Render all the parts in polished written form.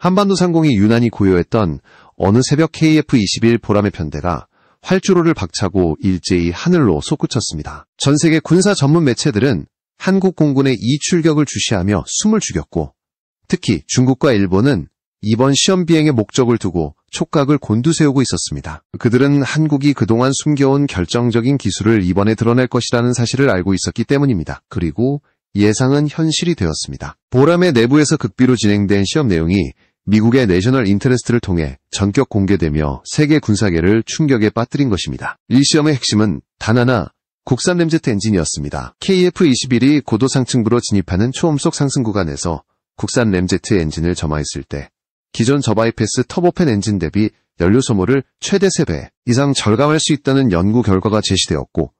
한반도 상공이 유난히 고요했던 어느 새벽 KF-21 보람의 편대가 활주로를 박차고 일제히 하늘로 솟구쳤습니다. 전 세계 군사 전문 매체들은 한국 공군의 이 출격을 주시하며 숨을 죽였고, 특히 중국과 일본은 이번 시험 비행의 목적을 두고 촉각을 곤두세우고 있었습니다. 그들은 한국이 그동안 숨겨온 결정적인 기술을 이번에 드러낼 것이라는 사실을 알고 있었기 때문입니다. 그리고 예상은 현실이 되었습니다. 보람의 내부에서 극비로 진행된 시험 내용이 미국의 내셔널 인터레스트를 통해 전격 공개되며 세계 군사계를 충격에 빠뜨린 것입니다. 이 시험의 핵심은 단 하나, 국산 램제트 엔진이었습니다. KF-21이 고도 상층부로 진입하는 초음속 상승 구간에서 국산 램제트 엔진을 점화했을 때 기존 저바이패스 터보팬 엔진 대비 연료 소모를 최대 3배 이상 절감할 수 있다는 연구 결과가 제시되었고,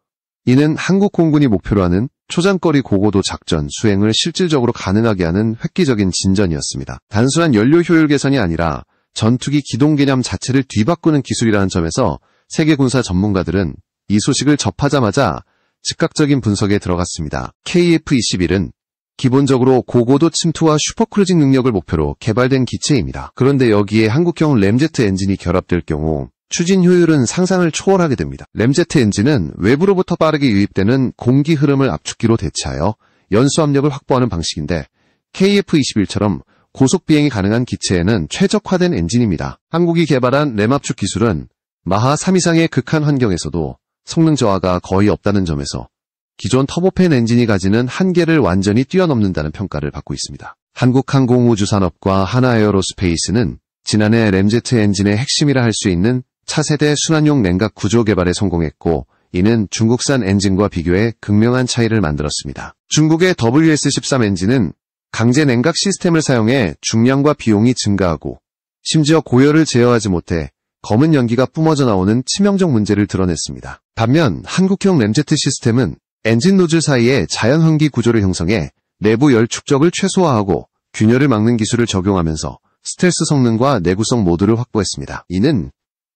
이는 한국 공군이 목표로 하는 초장거리 고고도 작전 수행을 실질적으로 가능하게 하는 획기적인 진전이었습니다. 단순한 연료 효율 개선이 아니라 전투기 기동 개념 자체를 뒤바꾸는 기술이라는 점에서 세계 군사 전문가들은 이 소식을 접하자마자 즉각적인 분석에 들어갔습니다. KF-21은 기본적으로 고고도 침투와 슈퍼크루징 능력을 목표로 개발된 기체입니다. 그런데 여기에 한국형 램제트 엔진이 결합될 경우 추진 효율은 상상을 초월하게 됩니다. 램제트 엔진은 외부로부터 빠르게 유입되는 공기 흐름을 압축기로 대체하여 연소 압력을 확보하는 방식인데, KF-21처럼 고속 비행이 가능한 기체에는 최적화된 엔진입니다. 한국이 개발한 램 압축 기술은 마하 3 이상의 극한 환경에서도 성능 저하가 거의 없다는 점에서 기존 터보팬 엔진이 가지는 한계를 완전히 뛰어넘는다는 평가를 받고 있습니다. 한국항공우주산업과 하나에어로스페이스는 지난해 램제트 엔진의 핵심이라 할 수 있는 차세대 순환용 냉각 구조 개발에 성공했고, 이는 중국산 엔진과 비교해 극명한 차이를 만들었습니다. 중국의 WS-13 엔진은 강제 냉각 시스템을 사용해 중량과 비용이 증가하고, 심지어 고열을 제어하지 못해 검은 연기가 뿜어져 나오는 치명적 문제를 드러냈습니다. 반면 한국형 램제트 시스템은 엔진 노즐 사이에 자연환기 구조를 형성해 내부 열 축적을 최소화하고 균열을 막는 기술을 적용하면서 스텔스 성능과 내구성 모두를 확보했습니다. 이는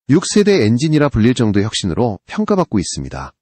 6세대 엔진이라 불릴 정도의 혁신으로 평가받고 있습니다.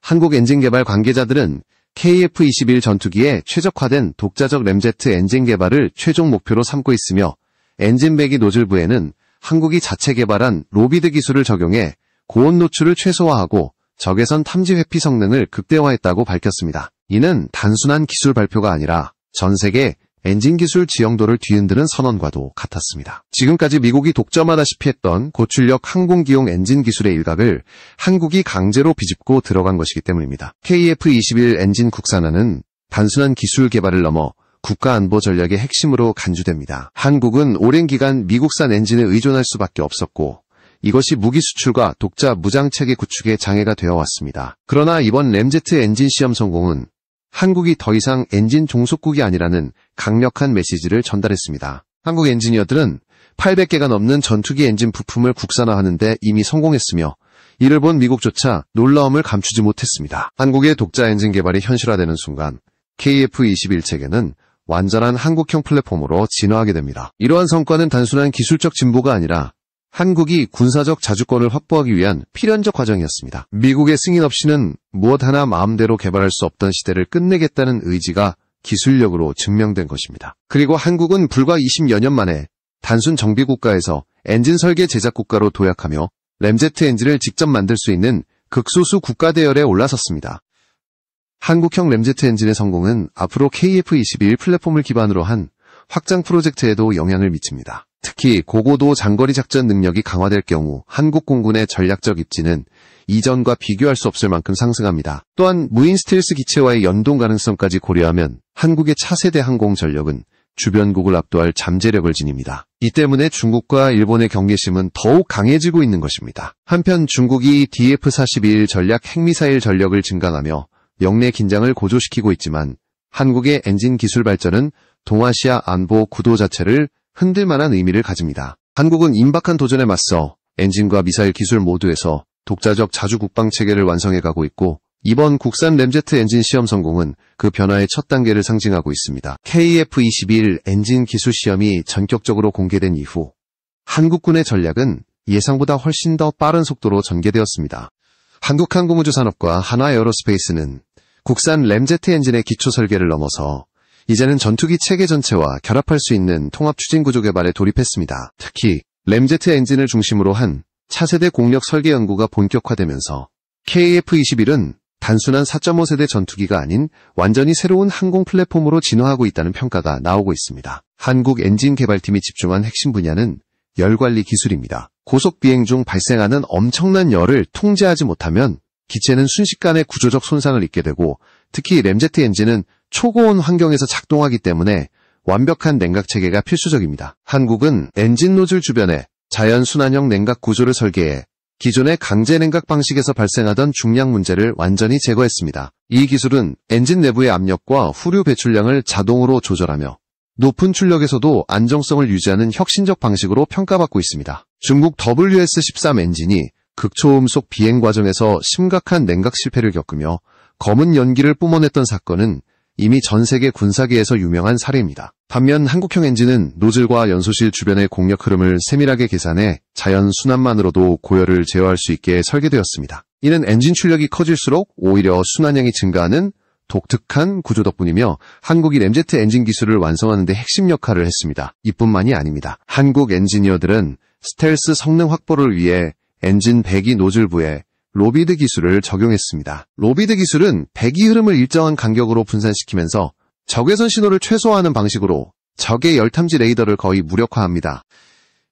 한국 엔진 개발 관계자들은 KF-21 전투기에 최적화된 독자적 램제트 엔진 개발을 최종 목표로 삼고 있으며, 엔진 배기 노즐부에는 한국이 자체 개발한 로비드 기술을 적용해 고온 노출을 최소화하고 적외선 탐지 회피 성능을 극대화했다고 밝혔습니다. 이는 단순한 기술 발표가 아니라 전 세계 엔진 기술 지형도를 뒤흔드는 선언과도 같았습니다. 지금까지 미국이 독점하다시피 했던 고출력 항공기용 엔진 기술의 일각을 한국이 강제로 비집고 들어간 것이기 때문입니다. KF-21 엔진 국산화는 단순한 기술 개발을 넘어 국가안보 전략의 핵심으로 간주됩니다. 한국은 오랜 기간 미국산 엔진에 의존할 수밖에 없었고, 이것이 무기 수출과 독자 무장체계 구축에 장애가 되어 왔습니다. 그러나 이번 램제트 엔진 시험 성공은 한국이 더 이상 엔진 종속국이 아니라는 강력한 메시지를 전달했습니다. 한국 엔지니어들은 800개가 넘는 전투기 엔진 부품을 국산화하는 데 이미 성공했으며, 이를 본 미국조차 놀라움을 감추지 못했습니다. 한국의 독자 엔진 개발이 현실화되는 순간 KF-21 체계는 완전한 한국형 플랫폼으로 진화하게 됩니다. 이러한 성과는 단순한 기술적 진보가 아니라 한국이 군사적 자주권을 확보하기 위한 필연적 과정이었습니다. 미국의 승인 없이는 무엇 하나 마음대로 개발할 수 없던 시대를 끝내겠다는 의지가 기술력으로 증명된 것입니다. 그리고 한국은 불과 20여 년 만에 단순 정비국가에서 엔진 설계 제작국가로 도약하며 램제트 엔진을 직접 만들 수 있는 극소수 국가 대열에 올라섰습니다. 한국형 램제트 엔진의 성공은 앞으로 KF-21 플랫폼을 기반으로 한 확장 프로젝트에도 영향을 미칩니다. 특히 고고도 장거리 작전 능력이 강화될 경우 한국 공군의 전략적 입지는 이전과 비교할 수 없을 만큼 상승합니다. 또한 무인 스텔스 기체와의 연동 가능성까지 고려하면 한국의 차세대 항공 전력은 주변국을 압도할 잠재력을 지닙니다. 이 때문에 중국과 일본의 경계심은 더욱 강해지고 있는 것입니다. 한편 중국이 DF-41 전략 핵미사일 전력을 증강하며 영내 긴장을 고조시키고 있지만, 한국의 엔진 기술 발전은 동아시아 안보 구도 자체를 흔들 만한 의미를 가집니다. 한국은 임박한 도전에 맞서 엔진과 미사일 기술 모두에서 독자적 자주 국방 체계를 완성해가고 있고, 이번 국산 램제트 엔진 시험 성공은 그 변화의 첫 단계를 상징하고 있습니다. KF-21 엔진 기술 시험이 전격적으로 공개된 이후 한국군의 전략은 예상보다 훨씬 더 빠른 속도로 전개되었습니다. 한국항공우주산업과 하나에어로스페이스는 국산 램제트 엔진의 기초 설계를 넘어서 이제는 전투기 체계 전체와 결합할 수 있는 통합 추진 구조 개발에 돌입했습니다. 특히 램제트 엔진을 중심으로 한 차세대 공력 설계 연구가 본격화되면서 KF-21은 단순한 4.5세대 전투기가 아닌 완전히 새로운 항공 플랫폼으로 진화하고 있다는 평가가 나오고 있습니다. 한국 엔진 개발팀이 집중한 핵심 분야는 열관리 기술입니다. 고속 비행 중 발생하는 엄청난 열을 통제하지 못하면 기체는 순식간에 구조적 손상을 입게 되고, 특히 램제트 엔진은 초고온 환경에서 작동하기 때문에 완벽한 냉각 체계가 필수적입니다. 한국은 엔진 노즐 주변에 자연 순환형 냉각 구조를 설계해 기존의 강제 냉각 방식에서 발생하던 중량 문제를 완전히 제거했습니다. 이 기술은 엔진 내부의 압력과 후류 배출량을 자동으로 조절하며 높은 출력에서도 안정성을 유지하는 혁신적 방식으로 평가받고 있습니다. 중국 WS-13 엔진이 극초음속 비행 과정에서 심각한 냉각 실패를 겪으며 검은 연기를 뿜어냈던 사건은 이미 전 세계 군사계에서 유명한 사례입니다. 반면 한국형 엔진은 노즐과 연소실 주변의 공력 흐름을 세밀하게 계산해 자연 순환만으로도 고열을 제어할 수 있게 설계되었습니다. 이는 엔진 출력이 커질수록 오히려 순환량이 증가하는 독특한 구조 덕분이며 한국이 램제트 엔진 기술을 완성하는 데 핵심 역할을 했습니다. 이뿐만이 아닙니다. 한국 엔지니어들은 스텔스 성능 확보를 위해 엔진 배기 노즐부에 로비드 기술을 적용했습니다. 로비드 기술은 배기 흐름을 일정한 간격으로 분산시키면서 적외선 신호를 최소화하는 방식으로 적의 열탐지 레이더를 거의 무력화합니다.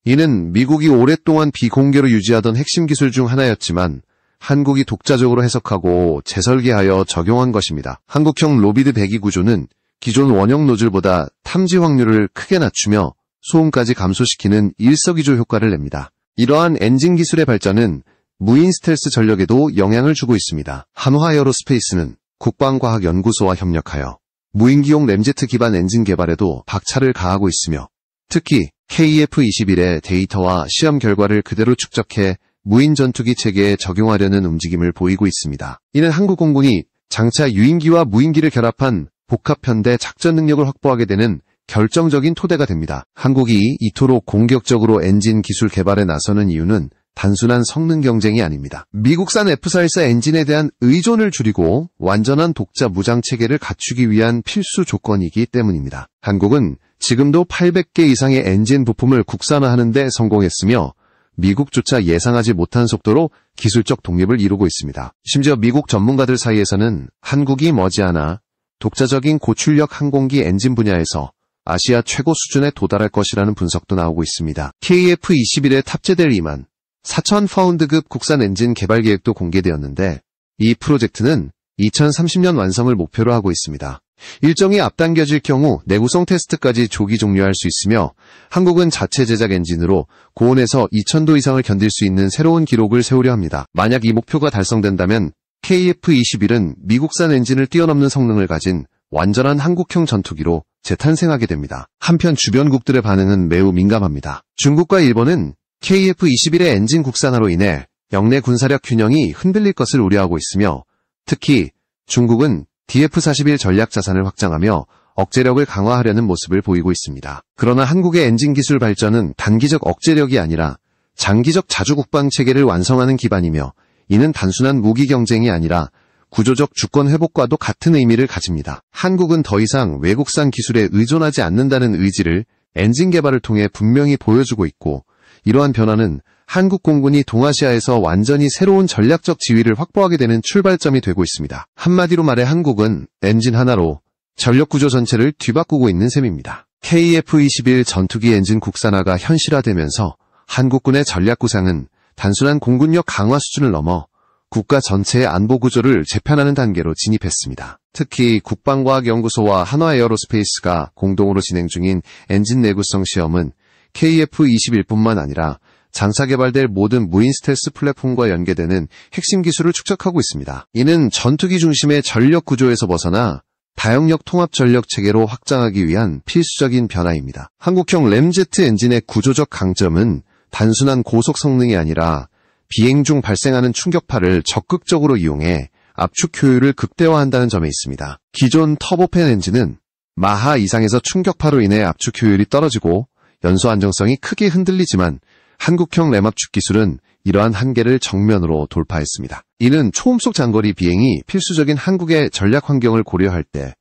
이는 미국이 오랫동안 비공개로 유지하던 핵심 기술 중 하나였지만 한국이 독자적으로 해석하고 재설계하여 적용한 것입니다. 한국형 로비드 배기 구조는 기존 원형 노즐보다 탐지 확률을 크게 낮추며 소음까지 감소시키는 일석이조 효과를 냅니다. 이러한 엔진 기술의 발전은 무인 스텔스 전력에도 영향을 주고 있습니다. 한화에어로스페이스는 국방과학연구소와 협력하여 무인기용 램제트 기반 엔진 개발에도 박차를 가하고 있으며, 특히 KF-21의 데이터와 시험 결과를 그대로 축적해 무인 전투기 체계에 적용하려는 움직임을 보이고 있습니다. 이는 한국 공군이 장차 유인기와 무인기를 결합한 복합편대 작전 능력을 확보하게 되는 결정적인 토대가 됩니다. 한국이 이토록 공격적으로 엔진 기술 개발에 나서는 이유는 단순한 성능 경쟁이 아닙니다. 미국산 F-414 엔진에 대한 의존을 줄이고 완전한 독자 무장 체계를 갖추기 위한 필수 조건이기 때문입니다. 한국은 지금도 800개 이상의 엔진 부품을 국산화하는 데 성공했으며 미국조차 예상하지 못한 속도로 기술적 독립을 이루고 있습니다. 심지어 미국 전문가들 사이에서는 한국이 머지않아 독자적인 고출력 항공기 엔진 분야에서 아시아 최고 수준에 도달할 것이라는 분석도 나오고 있습니다. KF-21에 탑재될 2만 4천 파운드급 국산 엔진 개발 계획도 공개되었는데, 이 프로젝트는 2030년 완성을 목표로 하고 있습니다. 일정이 앞당겨질 경우 내구성 테스트까지 조기 종료할 수 있으며, 한국은 자체 제작 엔진으로 고온에서 2000도 이상을 견딜 수 있는 새로운 기록을 세우려 합니다. 만약 이 목표가 달성된다면 KF-21은 미국산 엔진을 뛰어넘는 성능을 가진 완전한 한국형 전투기로 재탄생하게 됩니다. 한편 주변국들의 반응은 매우 민감합니다. 중국과 일본은 KF-21의 엔진 국산화로 인해 영내 군사력 균형이 흔들릴 것을 우려하고 있으며, 특히 중국은 DF-41 전략 자산을 확장하며 억제력을 강화하려는 모습을 보이고 있습니다. 그러나 한국의 엔진 기술 발전은 단기적 억제력이 아니라 장기적 자주 국방 체계를 완성하는 기반이며, 이는 단순한 무기 경쟁이 아니라 구조적 주권 회복과도 같은 의미를 가집니다. 한국은 더 이상 외국산 기술에 의존하지 않는다는 의지를 엔진 개발을 통해 분명히 보여주고 있고, 이러한 변화는 한국 공군이 동아시아에서 완전히 새로운 전략적 지위를 확보하게 되는 출발점이 되고 있습니다. 한마디로 말해 한국은 엔진 하나로 전력 구조 전체를 뒤바꾸고 있는 셈입니다. KF-21 전투기 엔진 국산화가 현실화되면서 한국군의 전략 구상은 단순한 공군력 강화 수준을 넘어 국가 전체의 안보 구조를 재편하는 단계로 진입했습니다. 특히 국방과학연구소와 한화에어로스페이스가 공동으로 진행 중인 엔진 내구성 시험은 KF-21뿐만 아니라 장차 개발될 모든 무인 스텔스 플랫폼과 연계되는 핵심 기술을 축적하고 있습니다. 이는 전투기 중심의 전력 구조에서 벗어나 다영역 통합 전력 체계로 확장하기 위한 필수적인 변화입니다. 한국형 램제트 엔진의 구조적 강점은 단순한 고속 성능이 아니라 비행 중 발생하는 충격파를 적극적으로 이용해 압축 효율을 극대화한다는 점에 있습니다. 기존 터보팬 엔진은 마하 이상에서 충격파로 인해 압축 효율이 떨어지고 연소 안정성이 크게 흔들리지만, 한국형 램 압축 기술은 이러한 한계를 정면으로 돌파했습니다. 이는 초음속 장거리 비행이 필수적인 한국의 전략 환경을 고려할 때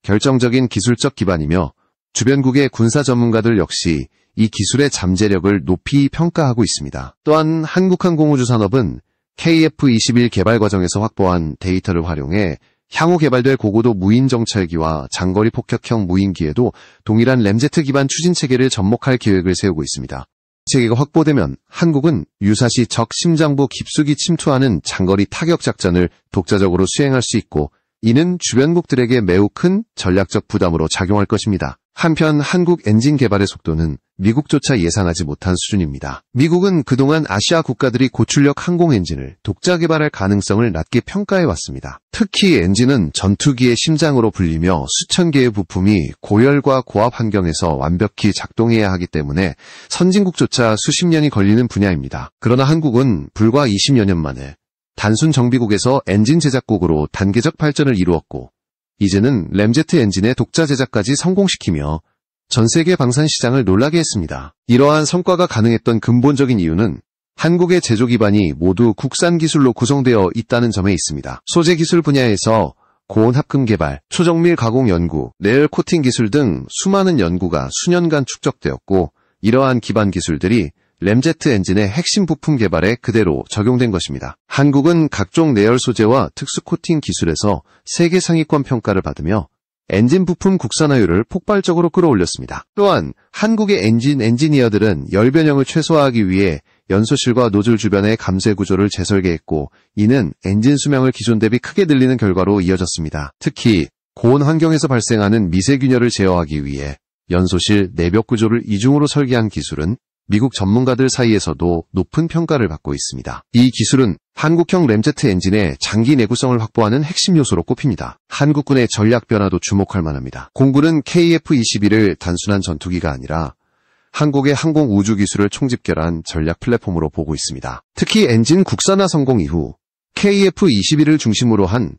결정적인 기술적 기반이며 주변국의 군사 전문가들 역시 이 기술의 잠재력을 높이 평가하고 있습니다. 또한 한국항공우주산업은 KF-21 개발 과정에서 확보한 데이터를 활용해 향후 개발될 고고도 무인 정찰기와 장거리 폭격형 무인기에도 동일한 램제트 기반 추진 체계를 접목할 계획을 세우고 있습니다. 체계가 확보되면 한국은 유사시 적 심장부 깊숙이 침투하는 장거리 타격 작전을 독자적으로 수행할 수 있고, 이는 주변국들에게 매우 큰 전략적 부담으로 작용할 것입니다. 한편 한국 엔진 개발의 속도는 미국조차 예상하지 못한 수준입니다. 미국은 그동안 아시아 국가들이 고출력 항공 엔진을 독자 개발할 가능성을 낮게 평가해왔습니다. 특히 엔진은 전투기의 심장으로 불리며 수천 개의 부품이 고열과 고압 환경에서 완벽히 작동해야 하기 때문에 선진국조차 수십 년이 걸리는 분야입니다. 그러나 한국은 불과 20여 년 만에 단순 정비국에서 엔진 제작국으로 단계적 발전을 이루었고, 이제는 램제트 엔진의 독자 제작까지 성공시키며 전 세계 방산 시장을 놀라게 했습니다. 이러한 성과가 가능했던 근본적인 이유는 한국의 제조 기반이 모두 국산 기술로 구성되어 있다는 점에 있습니다. 소재 기술 분야에서 고온 합금 개발, 초정밀 가공 연구, 레일 코팅 기술 등 수많은 연구가 수년간 축적되었고, 이러한 기반 기술들이 램제트 엔진의 핵심 부품 개발에 그대로 적용된 것입니다. 한국은 각종 내열 소재와 특수 코팅 기술에서 세계 상위권 평가를 받으며 엔진 부품 국산화율을 폭발적으로 끌어올렸습니다. 또한 한국의 엔지니어들은 열 변형을 최소화하기 위해 연소실과 노즐 주변의 감쇄 구조를 재설계했고, 이는 엔진 수명을 기존 대비 크게 늘리는 결과로 이어졌습니다. 특히 고온 환경에서 발생하는 미세균열을 제어하기 위해 연소실 내벽 구조를 이중으로 설계한 기술은 미국 전문가들 사이에서도 높은 평가를 받고 있습니다. 이 기술은 한국형 램제트 엔진의 장기 내구성을 확보하는 핵심 요소로 꼽힙니다. 한국군의 전략 변화도 주목할 만합니다. 공군은 KF-21을 단순한 전투기가 아니라 한국의 항공 우주 기술을 총집결한 전략 플랫폼으로 보고 있습니다. 특히 엔진 국산화 성공 이후 KF-21을 중심으로 한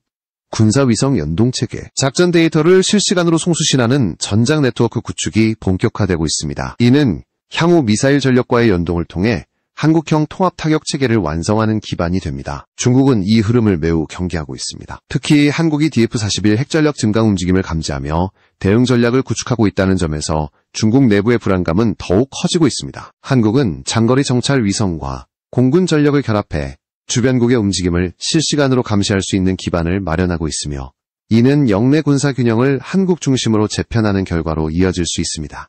군사위성 연동체계, 작전 데이터를 실시간으로 송수신하는 전장 네트워크 구축이 본격화되고 있습니다. 이는 향후 미사일 전력과의 연동을 통해 한국형 통합 타격 체계를 완성하는 기반이 됩니다. 중국은 이 흐름을 매우 경계하고 있습니다. 특히 한국이 DF-41 핵전력 증강 움직임을 감지하며 대응 전략을 구축하고 있다는 점에서 중국 내부의 불안감은 더욱 커지고 있습니다. 한국은 장거리 정찰 위성과 공군 전력을 결합해 주변국의 움직임을 실시간으로 감시할 수 있는 기반을 마련하고 있으며, 이는 영내 군사 균형을 한국 중심으로 재편하는 결과로 이어질 수 있습니다.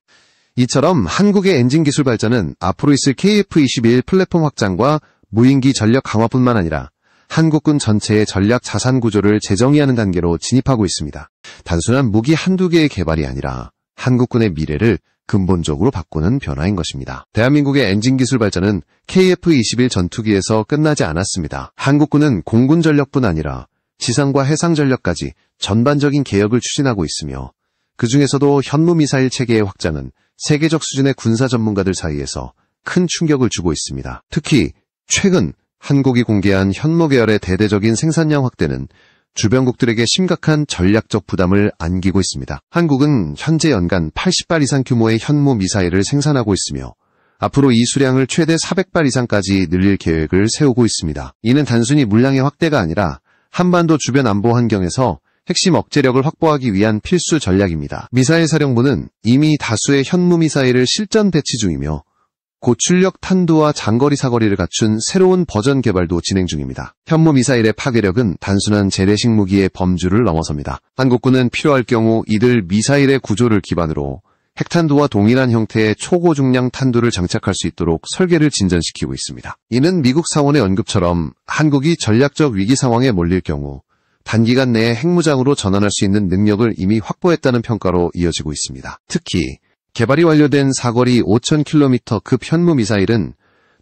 이처럼 한국의 엔진 기술 발전은 앞으로 있을 KF-21 플랫폼 확장과 무인기 전력 강화뿐만 아니라 한국군 전체의 전략 자산 구조를 재정의하는 단계로 진입하고 있습니다. 단순한 무기 한두 개의 개발이 아니라 한국군의 미래를 근본적으로 바꾸는 변화인 것입니다. 대한민국의 엔진 기술 발전은 KF-21 전투기에서 끝나지 않았습니다. 한국군은 공군 전력뿐 아니라 지상과 해상 전력까지 전반적인 개혁을 추진하고 있으며, 그 중에서도 현무미사일 체계의 확장은 세계적 수준의 군사 전문가들 사이에서 큰 충격을 주고 있습니다. 특히 최근 한국이 공개한 현무 계열의 대대적인 생산량 확대는 주변국들에게 심각한 전략적 부담을 안기고 있습니다. 한국은 현재 연간 80발 이상 규모의 현무 미사일을 생산하고 있으며 앞으로 이 수량을 최대 400발 이상까지 늘릴 계획을 세우고 있습니다. 이는 단순히 물량의 확대가 아니라 한반도 주변 안보 환경에서 핵심 억제력을 확보하기 위한 필수 전략입니다. 미사일 사령부는 이미 다수의 현무 미사일을 실전 배치 중이며 고출력 탄두와 장거리 사거리를 갖춘 새로운 버전 개발도 진행 중입니다. 현무 미사일의 파괴력은 단순한 재래식 무기의 범주를 넘어섭니다. 한국군은 필요할 경우 이들 미사일의 구조를 기반으로 핵탄두와 동일한 형태의 초고중량 탄두를 장착할 수 있도록 설계를 진전시키고 있습니다. 이는 미국 상원의 언급처럼 한국이 전략적 위기 상황에 몰릴 경우 단기간 내에 핵무장으로 전환할 수 있는 능력을 이미 확보했다는 평가로 이어지고 있습니다. 특히 개발이 완료된 사거리 5,000km급 현무 미사일은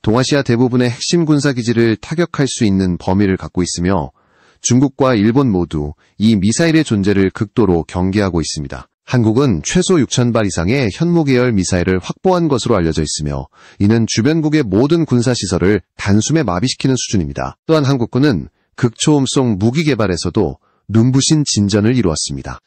동아시아 대부분의 핵심 군사기지를 타격할 수 있는 범위를 갖고 있으며 중국과 일본 모두 이 미사일의 존재를 극도로 경계하고 있습니다. 한국은 최소 6,000발 이상의 현무 계열 미사일을 확보한 것으로 알려져 있으며, 이는 주변국의 모든 군사시설을 단숨에 마비시키는 수준입니다. 또한 한국군은 극초음속 무기 개발에서도 눈부신 진전을 이루었습니다.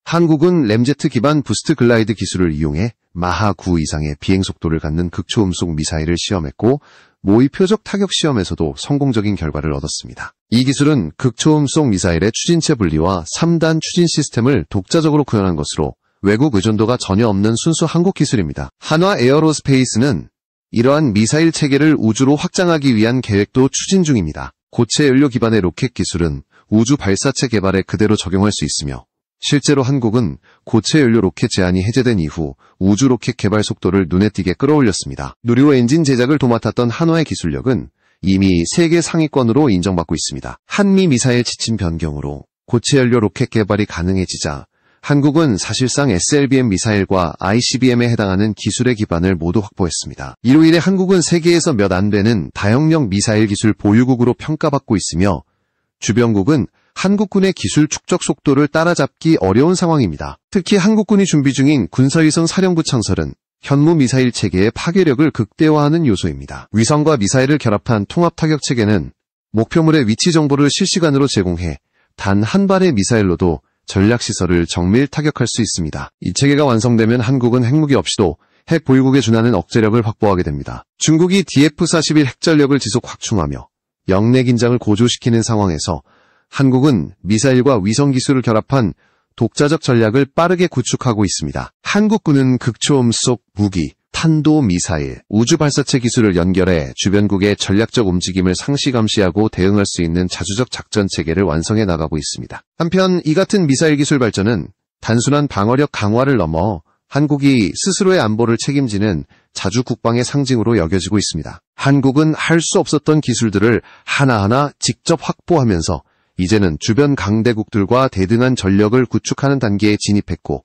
한국은 램제트 기반 부스트 글라이드 기술을 이용해 마하 9 이상의 비행속도를 갖는 극초음속 미사일을 시험했고, 모의 표적 타격 시험에서도 성공적인 결과를 얻었습니다. 이 기술은 극초음속 미사일의 추진체 분리와 3단 추진 시스템을 독자적으로 구현한 것으로 외국 의존도가 전혀 없는 순수 한국 기술입니다. 한화 에어로스페이스는 이러한 미사일 체계를 우주로 확장하기 위한 계획도 추진 중입니다. 고체 연료 기반의 로켓 기술은 우주 발사체 개발에 그대로 적용할 수 있으며 실제로 한국은 고체 연료 로켓 제한이 해제된 이후 우주 로켓 개발 속도를 눈에 띄게 끌어올렸습니다. 누리호 엔진 제작을 도맡았던 한화의 기술력은 이미 세계 상위권으로 인정받고 있습니다. 한미 미사일 지침 변경으로 고체 연료 로켓 개발이 가능해지자 한국은 사실상 SLBM 미사일과 ICBM에 해당하는 기술의 기반을 모두 확보했습니다. 이로 인해 한국은 세계에서 몇 안 되는 다형력 미사일 기술 보유국으로 평가받고 있으며 주변국은 한국군의 기술 축적 속도를 따라잡기 어려운 상황입니다. 특히 한국군이 준비 중인 군사위성 사령부 창설은 현무 미사일 체계의 파괴력을 극대화하는 요소입니다. 위성과 미사일을 결합한 통합 타격 체계는 목표물의 위치 정보를 실시간으로 제공해 단 한 발의 미사일로도 전략시설을 정밀 타격할 수 있습니다. 이 체계가 완성되면 한국은 핵무기 없이도 핵 보유국에 준하는 억제력을 확보하게 됩니다. 중국이 DF-41 핵전력을 지속 확충하며 영내 긴장을 고조시키는 상황에서 한국은 미사일과 위성 기술을 결합한 독자적 전략을 빠르게 구축하고 있습니다. 한국군은 극초음속 무기, 탄도미사일, 우주발사체 기술을 연결해 주변국의 전략적 움직임을 상시 감시하고 대응할 수 있는 자주적 작전 체계를 완성해 나가고 있습니다. 한편 이 같은 미사일 기술 발전은 단순한 방어력 강화를 넘어 한국이 스스로의 안보를 책임지는 자주 국방의 상징으로 여겨지고 있습니다. 한국은 할 수 없었던 기술들을 하나하나 직접 확보하면서 이제는 주변 강대국들과 대등한 전력을 구축하는 단계에 진입했고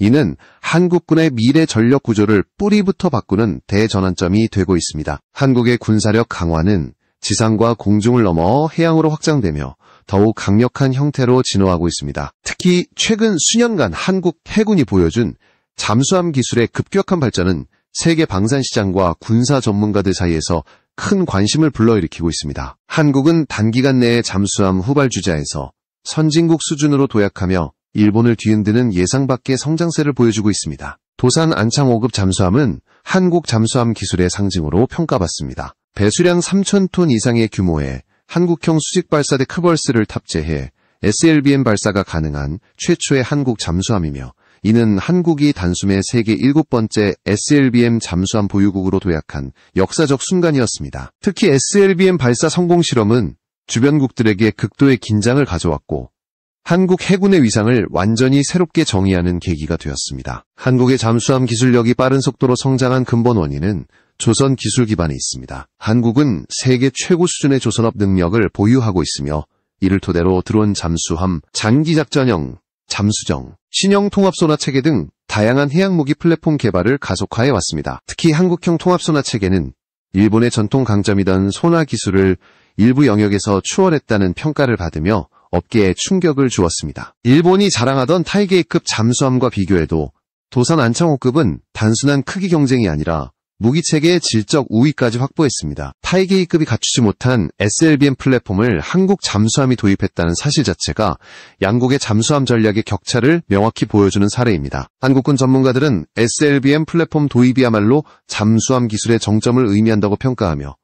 이는 한국군의 미래 전력 구조를 뿌리부터 바꾸는 대전환점이 되고 있습니다. 한국의 군사력 강화는 지상과 공중을 넘어 해양으로 확장되며 더욱 강력한 형태로 진화하고 있습니다. 특히 최근 수년간 한국 해군이 보여준 잠수함 기술의 급격한 발전은 세계 방산시장과 군사 전문가들 사이에서 큰 관심을 불러일으키고 있습니다. 한국은 단기간 내에 잠수함 후발주자에서 선진국 수준으로 도약하며 일본을 뒤흔드는 예상 밖의 성장세를 보여주고 있습니다. 도산 안창 5급 잠수함은 한국 잠수함 기술의 상징으로 평가받습니다. 배수량 3,000톤 이상의 규모의 한국형 수직발사대 크벌스를 탑재해 SLBM 발사가 가능한 최초의 한국 잠수함이며 이는 한국이 단숨에 세계 7번째 SLBM 잠수함 보유국으로 도약한 역사적 순간이었습니다. 특히 SLBM 발사 성공 실험은 주변국들에게 극도의 긴장을 가져왔고 한국 해군의 위상을 완전히 새롭게 정의하는 계기가 되었습니다. 한국의 잠수함 기술력이 빠른 속도로 성장한 근본 원인은 조선 기술 기반에 있습니다. 한국은 세계 최고 수준의 조선업 능력을 보유하고 있으며 이를 토대로 드론 잠수함, 장기작전형, 잠수정, 신형 통합소나 체계 등 다양한 해양무기 플랫폼 개발을 가속화해 왔습니다. 특히 한국형 통합소나 체계는 일본의 전통 강점이던 소나 기술을 일부 영역에서 추월했다는 평가를 받으며 업계에 충격을 주었습니다. 일본이 자랑하던 타이게이급 잠수함과 비교해도 도산 안창 5급은 단순한 크기 경쟁이 아니라 무기체계의 질적 우위까지 확보했습니다. 타이게이급이 갖추지 못한 SLBM 플랫폼을 한국 잠수함이 도입했다는 사실 자체가 양국의 잠수함 전략의 격차를 명확히 보여주는 사례입니다. 한국군 전문가들은 SLBM 플랫폼 도입이야말로 잠수함 기술의 정점을 의미한다고 평가하며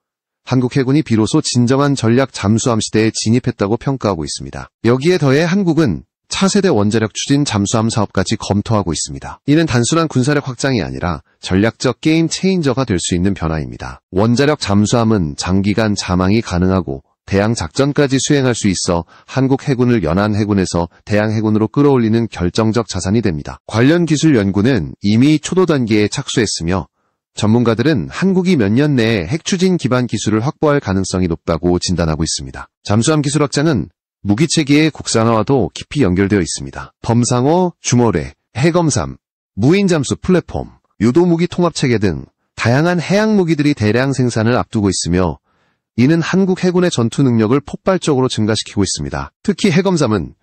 한국 해군이 비로소 진정한 전략 잠수함 시대에 진입했다고 평가하고 있습니다. 여기에 더해 한국은 차세대 원자력 추진 잠수함 사업까지 검토하고 있습니다. 이는 단순한 군사력 확장이 아니라 전략적 게임 체인저가 될 수 있는 변화입니다. 원자력 잠수함은 장기간 자망이 가능하고 대양 작전까지 수행할 수 있어 한국 해군을 연안 해군에서 대양 해군으로 끌어올리는 결정적 자산이 됩니다. 관련 기술 연구는 이미 초도 단계에 착수했으며 전문가들은 한국이 몇 년 내에 핵추진 기반 기술을 확보할 가능성이 높다고 진단하고 있습니다. 잠수함 기술 확장은 무기체계의 국산화와도 깊이 연결되어 있습니다. 범상어, 주모래, 해검삼, 무인잠수 플랫폼, 유도무기 통합체계 등 다양한 해양무기들이 대량 생산을 앞두고 있으며 이는 한국 해군의 전투 능력을 폭발적으로 증가시키고 있습니다. 특히 해검삼은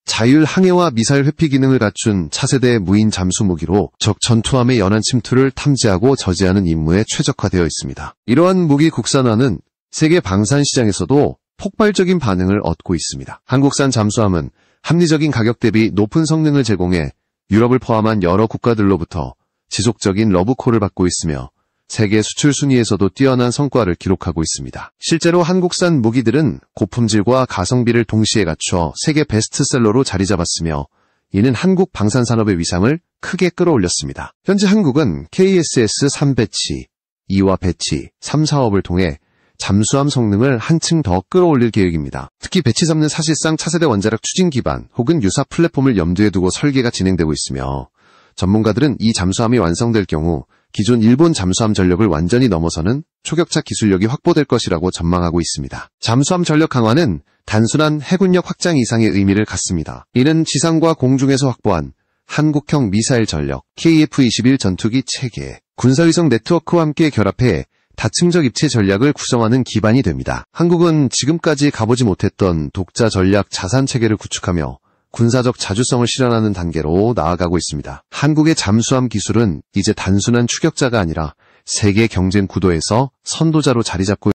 자율 항해와 미사일 회피 기능을 갖춘 차세대 무인 잠수 무기로 적 전투함의 연안 침투를 탐지하고 저지하는 임무에 최적화되어 있습니다. 이러한 무기 국산화는 세계 방산 시장에서도 폭발적인 반응을 얻고 있습니다. 한국산 잠수함은 합리적인 가격 대비 높은 성능을 제공해 유럽을 포함한 여러 국가들로부터 지속적인 러브콜을 받고 있으며 세계 수출 순위에서도 뛰어난 성과를 기록하고 있습니다. 실제로 한국산 무기들은 고품질과 가성비를 동시에 갖춰 세계 베스트셀러로 자리 잡았으며 이는 한국 방산산업의 위상을 크게 끌어올렸습니다. 현재 한국은 KSS-3 배치, 2화 배치, 3 사업을 통해 잠수함 성능을 한층 더 끌어올릴 계획입니다. 특히 배치 3는 사실상 차세대 원자력 추진 기반 혹은 유사 플랫폼을 염두에 두고 설계가 진행되고 있으며 전문가들은 이 잠수함이 완성될 경우 기존 일본 잠수함 전력을 완전히 넘어서는 초격차 기술력이 확보될 것이라고 전망하고 있습니다. 잠수함 전력 강화는 단순한 해군력 확장 이상의 의미를 갖습니다. 이는 지상과 공중에서 확보한 한국형 미사일 전력, KF-21 전투기 체계, 군사위성 네트워크와 함께 결합해 다층적 입체 전략을 구성하는 기반이 됩니다. 한국은 지금까지 가보지 못했던 독자 전략 자산 체계를 구축하며 군사적 자주성을 실현하는 단계로 나아가고 있습니다. 한국의 잠수함 기술은 이제 단순한 추격자가 아니라 세계 경쟁 구도에서 선도자로 자리 잡고